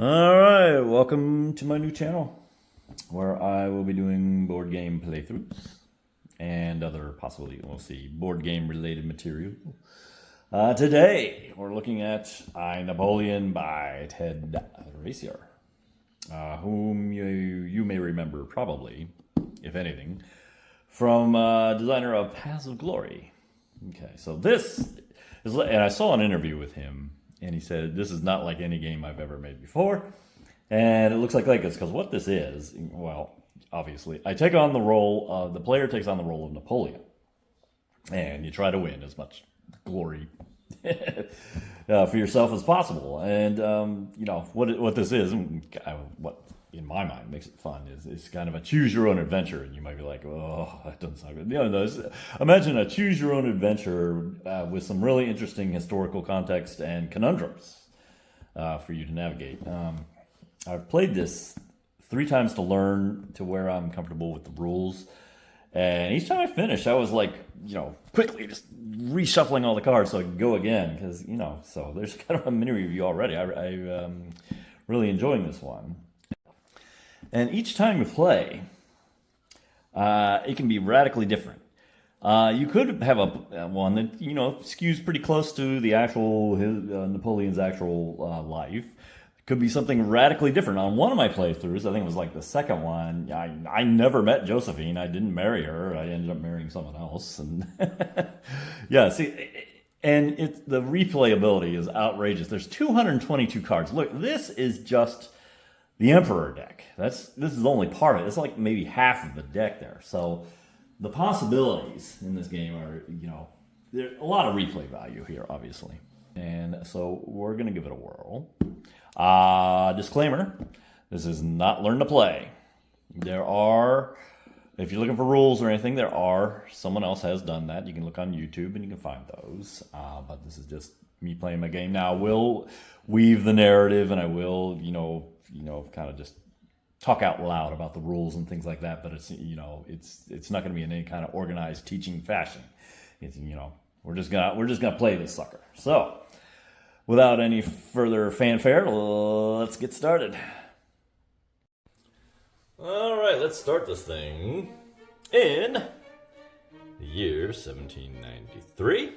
Alright, welcome to my new channel where I will be doing board game playthroughs and other possibly, we'll see, board game related material. Today we're looking at I, Napoleon by Ted Racier, whom you may remember probably, if anything, from designer of Paths of Glory. Okay, so this is, and I saw an interview with him, and he said, this is not like any game I've ever made before. And it looks like this, because what this is, well, obviously, I take on the role, the player takes on the role of Napoleon. And you try to win as much glory for yourself as possible. And, you know, what this is, what in my mind makes it fun is it's kind of a choose your own adventure. And you might be like, oh, that doesn't sound good. You know, imagine a choose your own adventure with some really interesting historical context and conundrums for you to navigate. I've played this 3 times to learn to where I'm comfortable with the rules. And each time I finished, I was like, you know, quickly just reshuffling all the cards so I could go again. Because, you know, so there's kind of a mini review already. I'm really enjoying this one. And each time you play, it can be radically different. You could have a one that, you know, skews pretty close to the actual Napoleon's actual life. It could be something radically different. On one of my playthroughs, I think it was like the second one, I never met Josephine. I didn't marry her. I ended up marrying someone else. And yeah, see, and the replayability is outrageous. There's 222 cards. Look, this is just the Emperor deck. This is only part of it. It's like maybe half of the deck there. So the possibilities in this game are, you know, there's a lot of replay value here, obviously. And so we're going to give it a whirl. Disclaimer, this is not learn to play. There are, if you're looking for rules or anything, someone else has done that. You can look on YouTube and you can find those. But this is just me playing my game. Now, I will weave the narrative and I will, you know, kind of just talk out loud about the rules and things like that. But it's, you know, it's not going to be in any kind of organized teaching fashion. It's, you know, we're just gonna play this sucker. So, without any further fanfare, let's get started. All right, let's start this thing in the year 1793.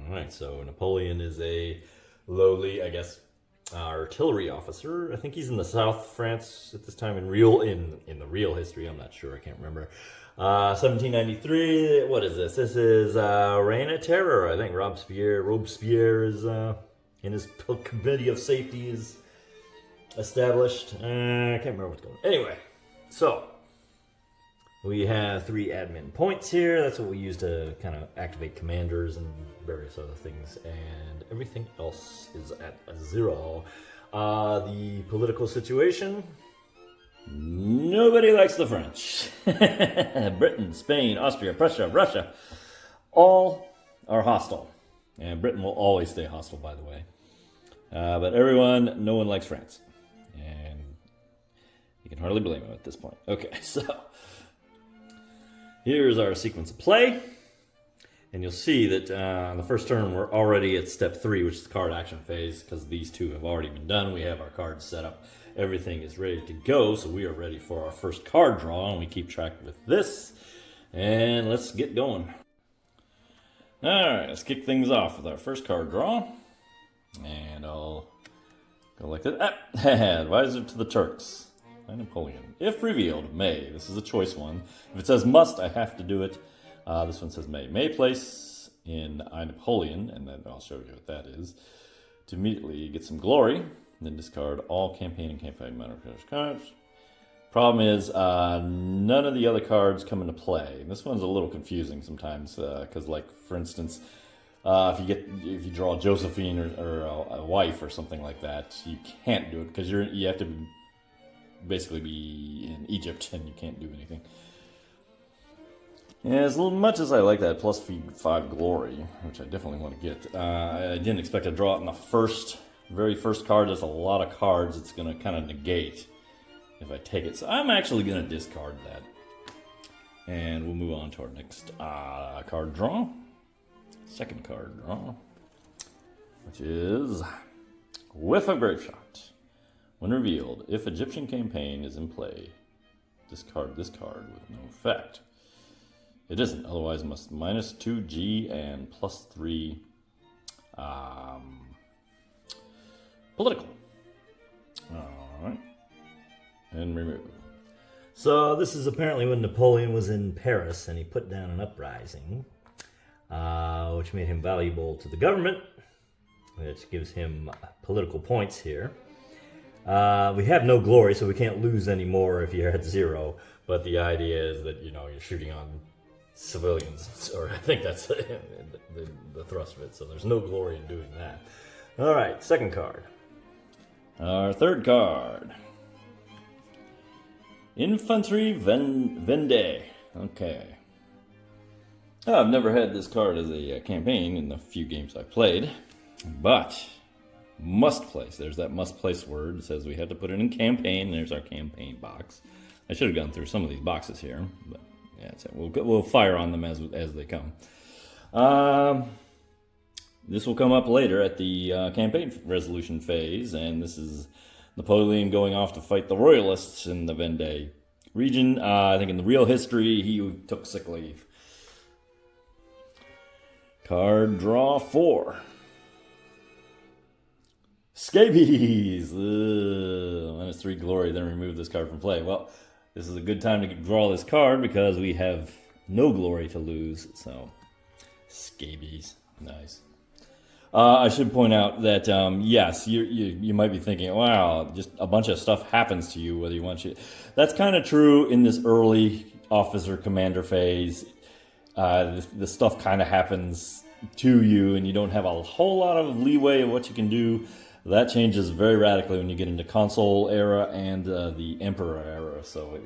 All right, so Napoleon is a lowly, I guess, artillery officer. I think he's in the South of France at this time in the real history. I'm not sure. I can't remember. 1793. What is this? This is Reign of Terror. I think Robespierre is in his committee of safety is established. I can't remember what's going on. Anyway, so we have 3 admin points here. That's what we use to kind of activate commanders and various other things. And everything else is at a 0. The political situation. Nobody likes the French. Britain, Spain, Austria, Prussia, Russia, all are hostile. And Britain will always stay hostile, by the way. But no one likes France. And you can hardly blame them at this point. Okay, so here's our sequence of play. And you'll see that on the first turn, we're already at step 3, which is the card action phase, because these 2 have already been done. We have our cards set up. Everything is ready to go, so we are ready for our first card draw, and we keep track with this. And let's get going. All right, let's kick things off with our first card draw. And I'll go like that. Advisor to the Turks. By Napoleon. If revealed, may. This is a choice one. If it says must, I have to do it. This one says may. May place in I, Napoleon, and then I'll show you what that is, to immediately get some glory, and then discard all campaign and campaign cards. Problem is, none of the other cards come into play. And this one's a little confusing sometimes, because, like, for instance, if you draw Josephine or a wife or something like that, you can't do it because you have to basically be in Egypt and you can't do anything. And as much as I like that plus 5 glory, which I definitely want to get, I didn't expect to draw it in the very first card. There's a lot of cards it's going to kind of negate if I take it. So I'm actually going to discard that. And we'll move on to our next card draw. Second card draw, which is Whiff of Grape Shot. When revealed, if Egyptian campaign is in play, discard this card with no effect. It isn't, otherwise must minus 2G and plus 3 political. Alright. And remove. So this is apparently when Napoleon was in Paris and he put down an uprising, which made him valuable to the government, which gives him political points here. We have no glory, so we can't lose any more if you're at 0. But the idea is that, you're shooting on civilians, or I think that's the thrust of it. So there's no glory in doing that. All right, second card. Our third card. Infantry Vendée. Okay. I've never had this card as a campaign in the few games I played, but must place. There's that must place word. It says we have to put it in campaign. There's our campaign box. I should have gone through some of these boxes here, but yeah, we'll fire on them as they come. This will come up later at the campaign resolution phase, and this is Napoleon going off to fight the royalists in the Vendée region. I think in the real history, he took sick leave. Card draw 4. Scabies! Minus 3 glory, then remove this card from play. Well, this is a good time to draw this card because we have no glory to lose, so scabies. Nice. I should point out that, yes, you might be thinking, wow, just a bunch of stuff happens to you whether you want to. That's kind of true in this early officer commander phase. The stuff kind of happens to you, and you don't have a whole lot of leeway of what you can do. That changes very radically when you get into console era and the emperor era. So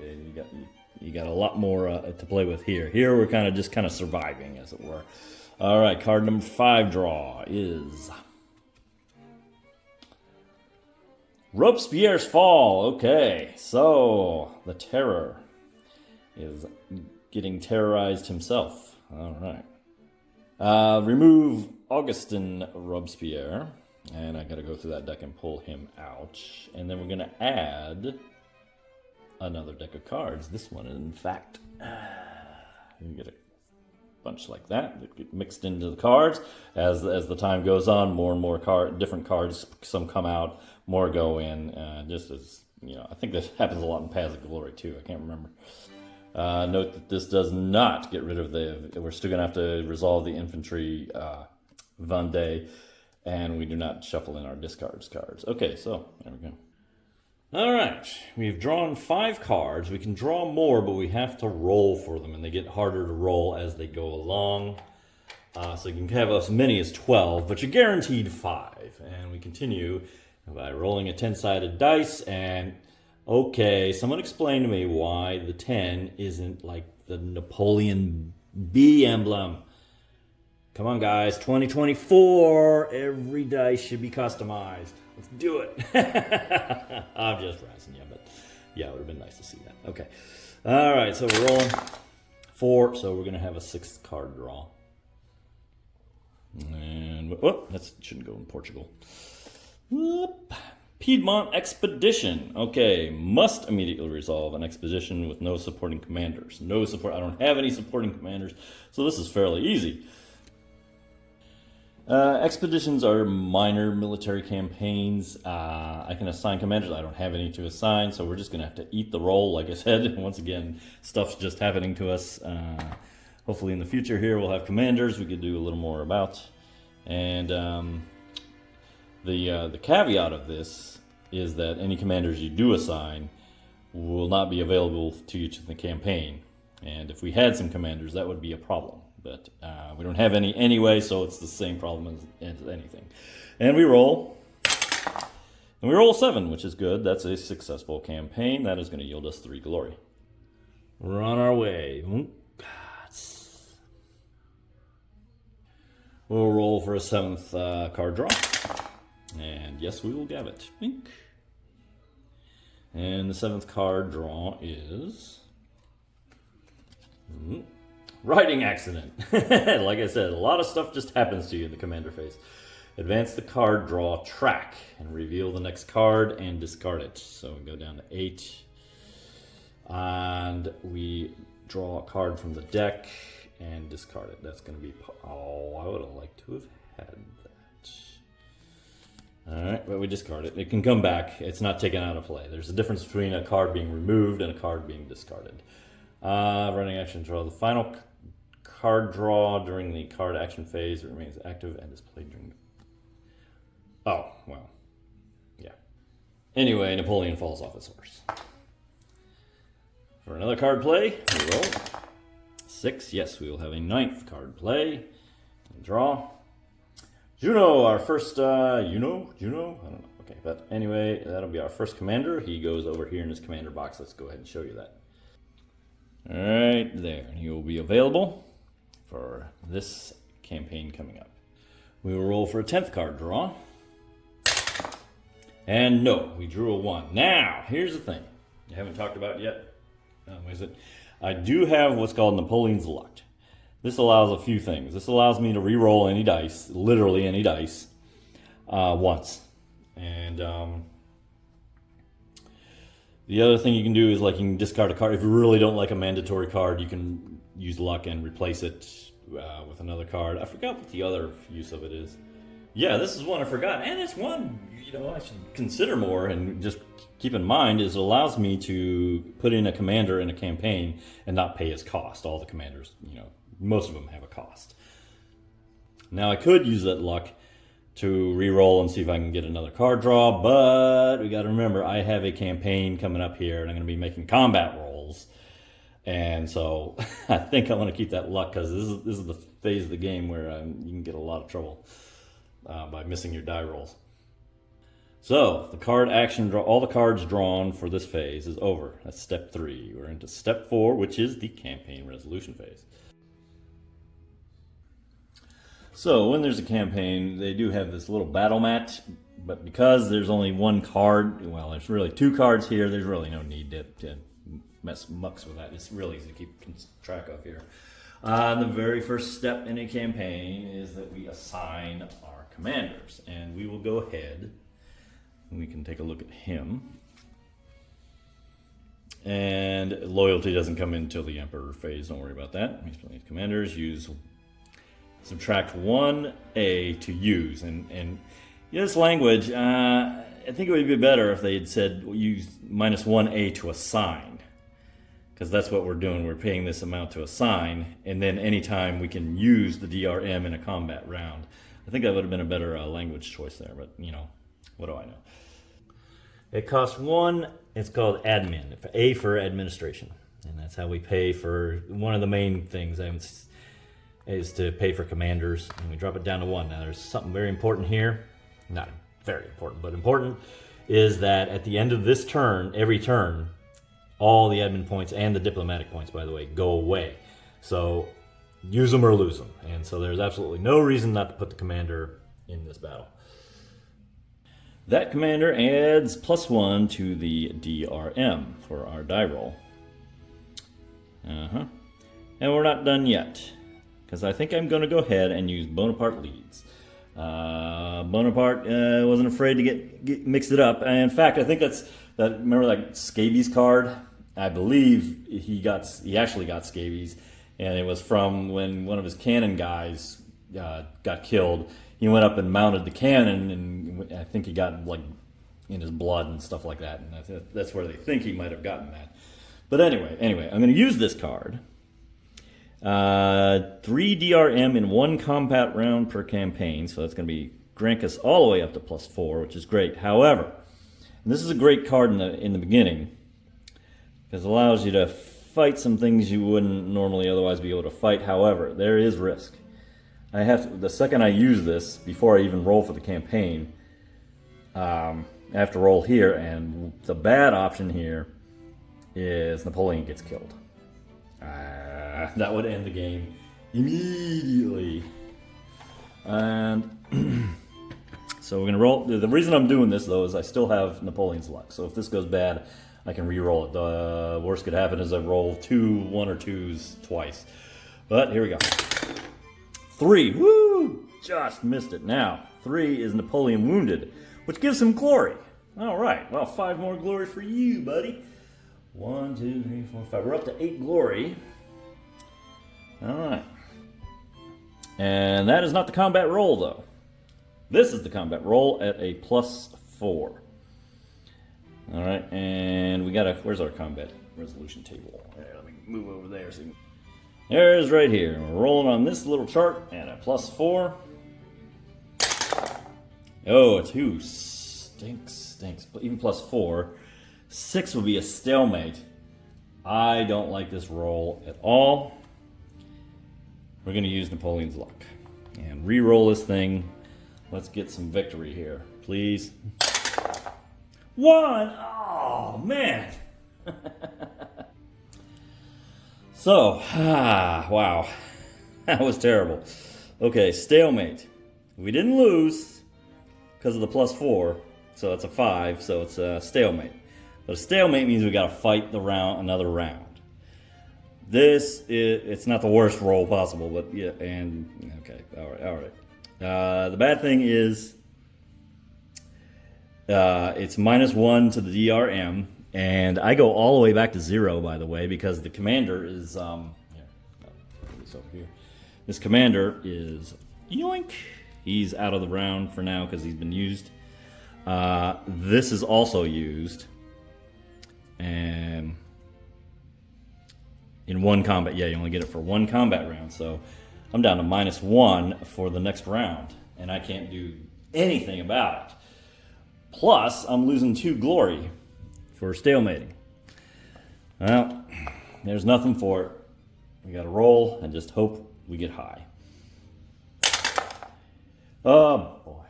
you got a lot more to play with here. Here we're kind of surviving, as it were. All right, card number 5 draw is Robespierre's Fall. Okay, so the terror is getting terrorized himself. All right. Remove Augustin Robespierre. And I got to go through that deck and pull him out. And then we're going to add another deck of cards. This one, in fact, you get a bunch like that get mixed into the cards. As the time goes on, more and more different cards, some come out, more go in. Just as, I think that happens a lot in Paths of Glory too. I can't remember. Note that this does not get rid of we're still going to have to resolve the infantry Vendée. And we do not shuffle in our discards cards. Okay, so there we go. All right, we've drawn 5 cards. We can draw more, but we have to roll for them, and they get harder to roll as they go along. So you can have as many as 12, but you're guaranteed 5. And we continue by rolling a 10-sided dice. And okay, someone explain to me why the 10 isn't like the Napoleon B emblem. Come on, guys. 2024. Every dice should be customized. Let's do it. I'm just razzing you, but yeah, it would have been nice to see that. Okay. All right, so we're rolling 4, so we're going to have a 6th card draw. And, that shouldn't go in Portugal. Whoop. Piedmont Expedition. Okay, must immediately resolve an expedition with no supporting commanders. No support. I don't have any supporting commanders, so this is fairly easy. Expeditions are minor military campaigns. I can assign commanders. I don't have any to assign, so we're just going to have to eat the roll, like I said. Once again, stuff's just happening to us. Hopefully in the future here we'll have commanders we could do a little more about. And the caveat of this is that any commanders you do assign will not be available to you in the campaign. And if we had some commanders, that would be a problem. But we don't have any anyway, so it's the same problem as anything. And we roll. And we roll 7, which is good. That's a successful campaign. That is going to yield us 3 glory. We're on our way. We'll roll for a 7th card draw. And yes, we will get it. And the 7th card draw is riding accident. Like I said, a lot of stuff just happens to you in the commander phase. Advance the card draw track and reveal the next card and discard it. So we go down to 8. And we draw a card from the deck and discard it. That's going to be... Oh, I would have liked to have had that. Alright, but we discard it. It can come back. It's not taken out of play. There's a difference between a card being removed and a card being discarded. Running action draw. The final card draw during the card action phase remains active and is played during... Oh, well. Yeah. Anyway, Napoleon falls off his horse. For another card play, we roll 6. Yes, we will have a 9th card play. Draw. Juno, our first, Juno? I don't know. Okay, but anyway, that'll be our first commander. He goes over here in his commander box. Let's go ahead and show you that. All right, there. He will be available for this campaign coming up. We will roll for a 10th card draw. And no, we drew a 1. Now, here's the thing. I haven't talked about it yet. Is it? I do have what's called Napoleon's Luck. This allows a few things. This allows me to re-roll any dice, literally any dice, once. And the other thing you can do is like you can discard a card. If you really don't like a mandatory card, you can use luck and replace it with another card. I forgot what the other use of it is. Yeah, this is one I forgot. And it's one, I should consider more and just keep in mind is it allows me to put in a commander in a campaign and not pay his cost. All the commanders, most of them have a cost. Now I could use that luck to re-roll and see if I can get another card draw, but we got to remember I have a campaign coming up here and I'm going to be making combat rolls. And so I think I want to keep that luck because this is the phase of the game where you can get a lot of trouble by missing your die rolls. So the card action draw, all the cards drawn for this phase is over. That's step 3. We're into step 4, which is the campaign resolution phase. So when there's a campaign, they do have this little battle mat, but because there's only one card, well, there's really 2 cards here, there's really no need to mucks with that. It's really easy to keep track of here. The very first step in a campaign is that we assign our commanders, and we will go ahead and we can take a look at him. And loyalty doesn't come in until the Emperor phase, don't worry about that. He's playing commanders, subtract 1A to use. And this language, I think it would be better if they had said use minus 1A to assign. Because that's what we're doing. We're paying this amount to assign, and then anytime we can use the DRM in a combat round. I think that would have been a better language choice there, but what do I know? It costs 1. It's called admin, A for administration. And that's how we pay for one of the main things is to pay for commanders. And we drop it down to 1. Now there's something very important here. Not very important, but important is that at the end of this turn, every turn, all the admin points and the diplomatic points, by the way, go away. So use them or lose them. And so there's absolutely no reason not to put the commander in this battle. That commander adds +1 to the DRM for our die roll. And we're not done yet, because I think I'm going to go ahead and use Bonaparte leads. Bonaparte wasn't afraid to get mixed it up. And in fact, I think remember that scabies card? I believe he actually got scabies, and it was from when one of his cannon guys got killed. He went up and mounted the cannon, and I think he got in his blood and stuff like that. And that's where they think he might have gotten that. But anyway, I'm going to use this card. 3 DRM in 1 combat round per campaign, so that's going to be rank us all the way up to +4, which is great. However, and this is a great card in the beginning because it allows you to fight some things you wouldn't normally otherwise be able to fight. However, there is risk. The second I use this, before I even roll for the campaign, I have to roll here, and the bad option here is Napoleon gets killed. That would end the game immediately. And so we're going to roll. The reason I'm doing this, though, is I still have Napoleon's Luck. So if this goes bad, I can re-roll it. The worst could happen is I roll 1 or 2s twice. But here we go. 3. Woo! just missed it. Now, 3 is Napoleon wounded, which gives him glory. All right, well, 5 more glory for you, buddy. 1, 2, 3, 4, 5. We're up to 8 glory. All right. And that is not the combat roll, though. This is the combat roll at a +4. All right, and we got a, where's our combat resolution table? There, let me move over there. So there it is right here. We're rolling on this little chart at a +4. Oh, a 2 stinks. But even +4. 6 would be a stalemate. I don't like this roll at all. We're gonna use Napoleon's luck and re-roll this thing. Let's get some victory here, please. 1! Oh, man. So, wow. That was terrible. Okay, stalemate. We didn't lose because of the +4, so it's a 5, so it's a stalemate. But a stalemate means we gotta fight the round, another round. It's not the worst roll possible, but yeah, and, okay, all right. The bad thing is, it's -1 to the DRM, and I go all the way back to 0, by the way, because the commander is, here, I'll put this over here. This commander is, yoink, he's out of the round for now because he's been used. This is also used, and in 1 combat, yeah, you only get it for 1 combat round, so I'm down to -1 for the next round, and I can't do anything about it. Plus, I'm losing 2 glory for stalemating. Well, there's nothing for it. We gotta roll and just hope we get high. Oh, boy.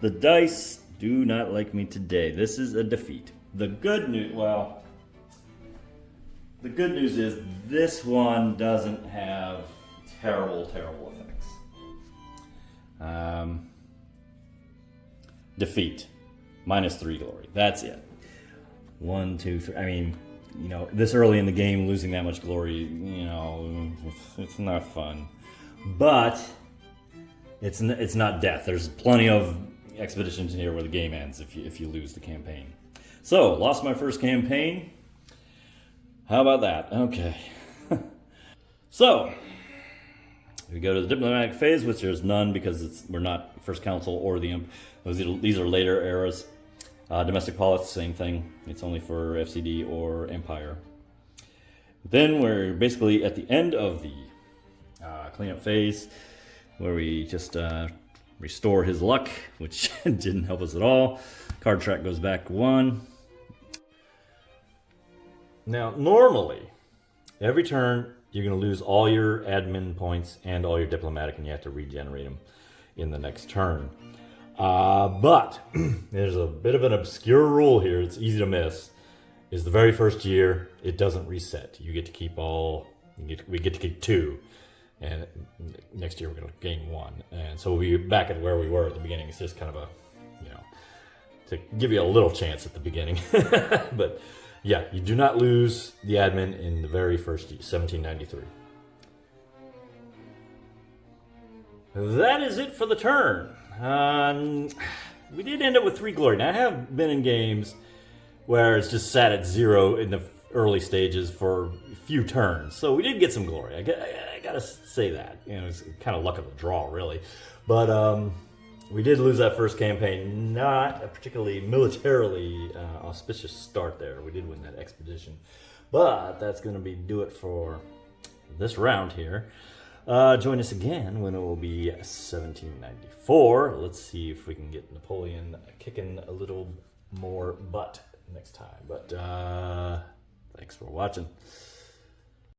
The dice do not like me today. This is a defeat. The good news, well, the good news is this one doesn't have terrible effects. Defeat. -3 glory. That's it. 1, 2, 3. I mean, you know, this early in the game, losing that much glory, you know, it's not fun. But it's not death. There's plenty of expeditions in here where the game ends if you lose the campaign. So, lost my first campaign. How about that? Okay. So, we go to the diplomatic phase, which there's none because we're not First Council or the Imp. These are later eras. Domestic politics, same thing. It's only for FCD or Empire. Then we're basically at the end of the cleanup phase, where we just restore his luck, which didn't help us at all. Card track goes back 1. Now, normally, every turn, you're going to lose all your admin points and all your diplomatic, and you have to regenerate them in the next turn. But there's a bit of an obscure rule here. It's easy to miss. Is the very first year, it doesn't reset. You get to keep we get to keep 2. And next year, we're going to gain 1. And so we'll be back at where we were at the beginning. It's just kind of a, you know, to give you a little chance at the beginning. But yeah, you do not lose the admin in the very first year, 1793. That is it for the turn. We did end up with 3 glory. Now, I have been in games where it's just sat at 0 in the early stages for a few turns. So we did get some glory. I gotta say that. You know, it's kind of luck of the draw, really. But we did lose that first campaign. Not a particularly militarily auspicious start there. We did win that expedition. But that's going to do it for this round here. Join us again when it will be 1794. Let's see if we can get Napoleon kicking a little more butt next time. But thanks for watching.